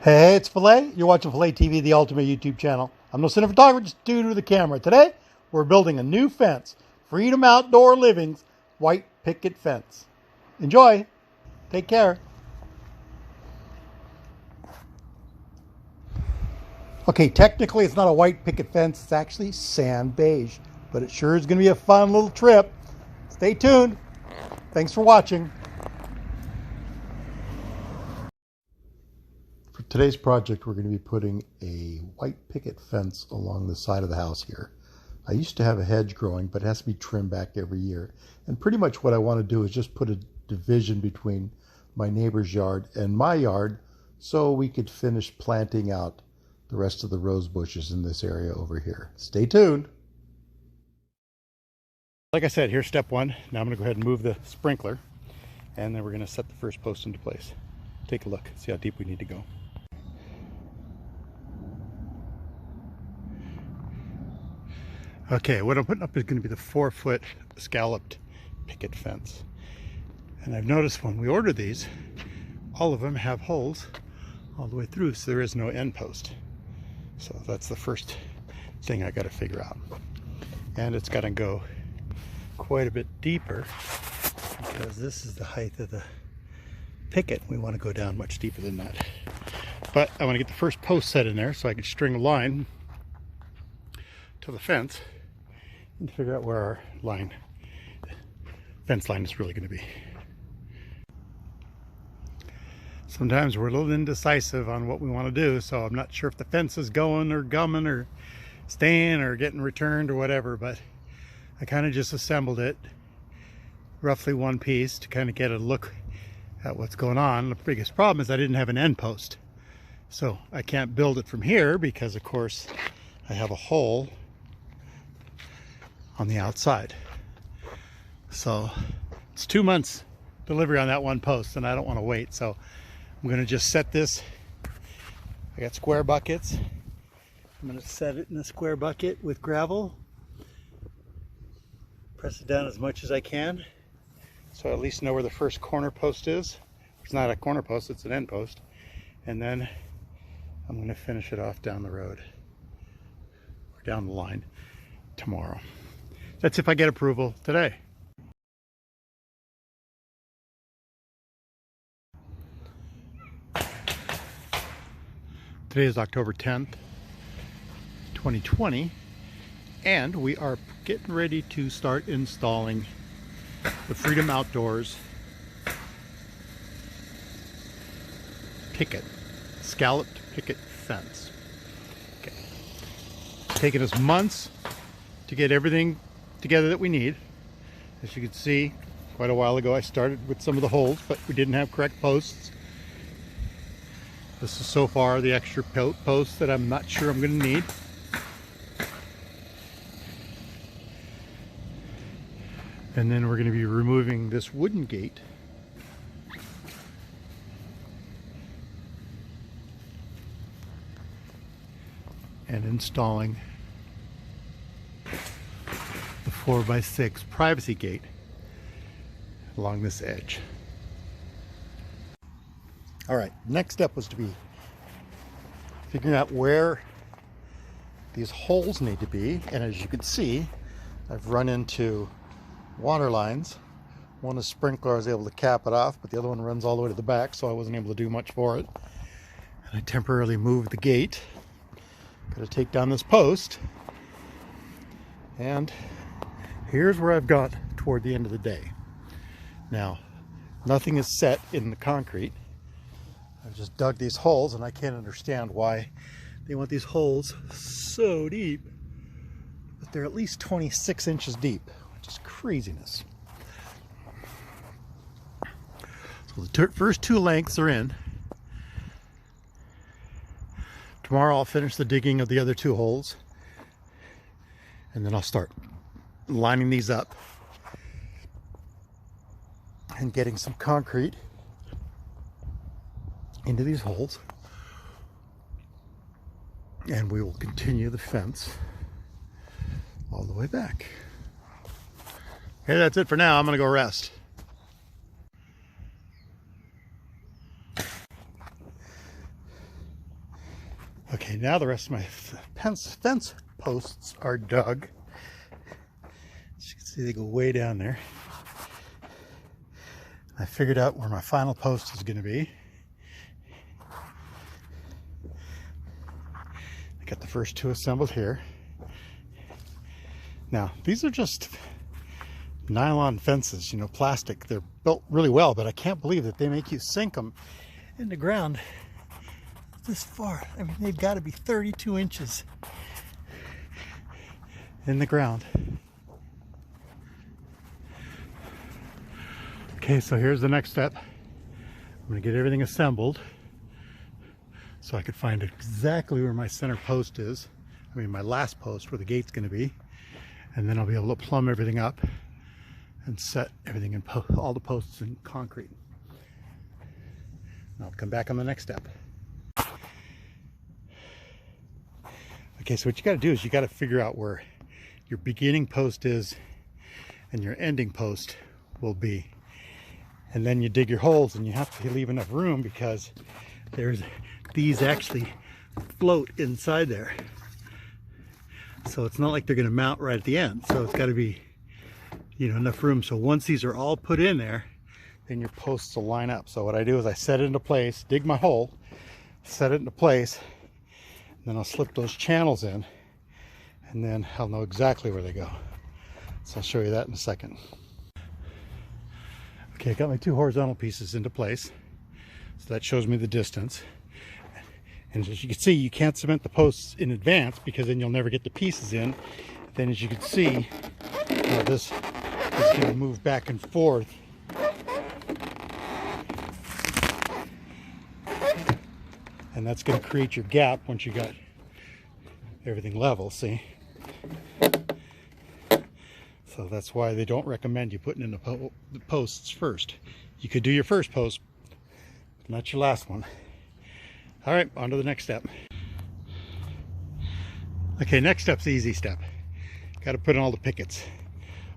Hey, it's Phila. You're watching Phila TV, the ultimate YouTube channel. I'm no cinematographer, just dude with the camera. Today, we're building a new fence. Freedom Outdoor Living's white picket fence. Enjoy. Take care. Okay, technically it's not a white picket fence. It's actually sand beige. But it sure is going to be a fun little trip. Stay tuned. Thanks for watching. For today's project, we're going to be putting a white picket fence along the side of the house here. I used to have a hedge growing, but it has to be trimmed back every year. And pretty much what I want to do is just put a division between my neighbor's yard and my yard so we could finish planting out the rest of the rose bushes in this area over here. Stay tuned. Like I said, here's step one. Now I'm going to go ahead and move the sprinkler, and then we're going to set the first post into place. Take a look, see how deep we need to go. Okay, what I'm putting up is going to be the 4-foot scalloped picket fence. And I've noticed when we order these, all of them have holes all the way through, so there is no end post. So that's the first thing I got to figure out. And it's got to go quite a bit deeper because this is the height of the picket. We want to go down much deeper than that. But I want to get the first post set in there so I can string a line to the fence and figure out where our fence line is really going to be. Sometimes we're a little indecisive on what we want to do, so I'm not sure if the fence is going or gumming or staying or getting returned or whatever, but I kind of just assembled it roughly one piece to kind of get a look at what's going on. The biggest problem is I didn't have an end post, so I can't build it from here because of course I have a hole on the outside. So it's 2 months delivery on that one post and I don't want to wait, so I'm going to just set this. I got square buckets. I'm going to set it in a square bucket with gravel, press it down as much as I can so I at least know where the first corner post is. It's not a corner post, it's an end post, and then I'm going to finish it off down the road or down the line tomorrow. That's if I get approval today. Today is October 10th, 2020, and we are getting ready to start installing the Freedom Outdoors picket, scalloped picket fence. Okay. It's taken us months to get everything together that we need. As you can see, quite a while ago I started with some of the holes, but we didn't have correct posts. This is so far the extra posts that I'm not sure I'm going to need. And then we're going to be removing this wooden gate and installing the 4x6 privacy gate along this edge. All right, next step was to be figuring out where these holes need to be, and as you can see, I've run into water lines. One is sprinkler, I was able to cap it off, but the other one runs all the way to the back, so I wasn't able to do much for it. And I temporarily moved the gate. Got to take down this post, and here's where I've got toward the end of the day. Now, nothing is set in the concrete. I've just dug these holes, and I can't understand why they want these holes so deep, but they're at least 26 inches deep, which is craziness. So the first two lengths are in. Tomorrow I'll finish the digging of the other two holes, and then I'll start lining these up and getting some concrete into these holes, and we will continue the fence all the way back. Okay, that's it for now. I'm gonna go rest. Okay, now the rest of my fence posts are dug. As you can see, they go way down there. I figured out where my final post is going to be. I got the first two assembled here. Now, these are just nylon fences, you know, plastic. They're built really well, but I can't believe that they make you sink them in the ground this far. I mean, they've got to be 32 inches in the ground. Okay, so here's the next step. I'm going to get everything assembled so I could find exactly where my center post is. I mean, my last post where the gate's going to be. And then I'll be able to plumb everything up and set everything in all the posts in concrete. And I'll come back on the next step. Okay, so what you got to do is you got to figure out where your beginning post is and your ending post will be. And then you dig your holes, and you have to leave enough room because these actually float inside there. So it's not like they're going to mount right at the end. So it's got to be, you know, enough room. So once these are all put in there, then your posts will line up. So what I do is I set it into place, dig my hole, set it into place, and then I'll slip those channels in, and then I'll know exactly where they go. So I'll show you that in a second. Okay, I got my two horizontal pieces into place. So that shows me the distance. And as you can see, you can't cement the posts in advance because then you'll never get the pieces in. Then as you can see, this is going to move back and forth. And that's going to create your gap once you got everything level, see? So that's why they don't recommend you putting in the posts first. You could do your first post, but not your last one. All right, on to the next step. Okay, next step's the easy step. Got to put in all the pickets.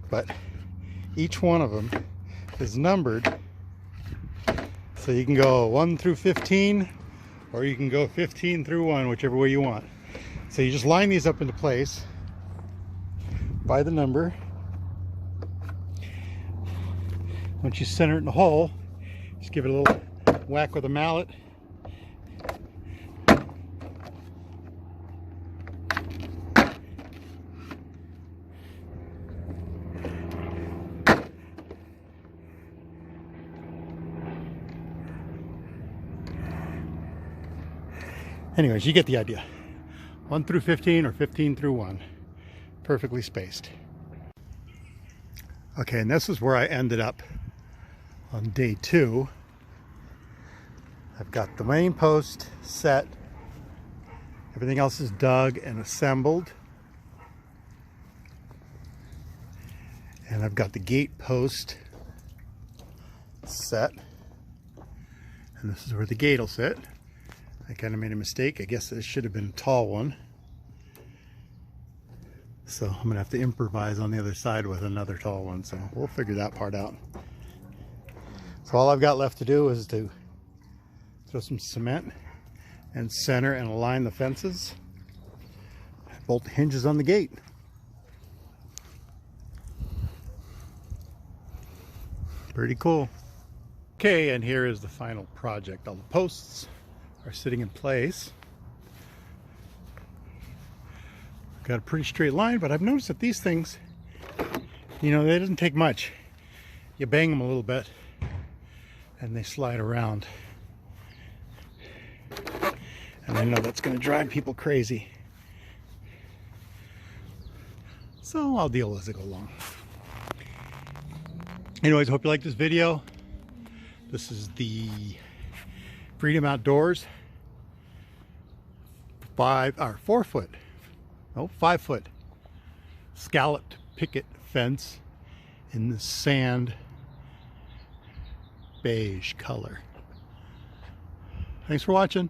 But each one of them is numbered. So you can go 1 through 15, or you can go 15 through 1, whichever way you want. So you just line these up into place by the number. Once you center it in the hole, just give it a little whack with a mallet. Anyways, you get the idea. 1 through 15 or 15 through 1. Perfectly spaced. Okay, and this is where I ended up on day 2. I've got the main post set. Everything else is dug and assembled. And I've got the gate post set. And this is where the gate will sit. I kind of made a mistake. I guess this should have been a tall one. So I'm gonna have to improvise on the other side with another tall one. So we'll figure that part out. So all I've got left to do is to throw some cement and center and align the fences. Bolt the hinges on the gate. Pretty cool. Okay, and here is the final project. All the posts are sitting in place. Got a pretty straight line, but I've noticed that these things, you know, they doesn't take much. You bang them a little bit and they slide around. And I know that's going to drive people crazy. So I'll deal as I go along. Anyways, hope you like this video. This is the Freedom Outdoors 5 foot scalloped picket fence in the sand beige color. Thanks for watching.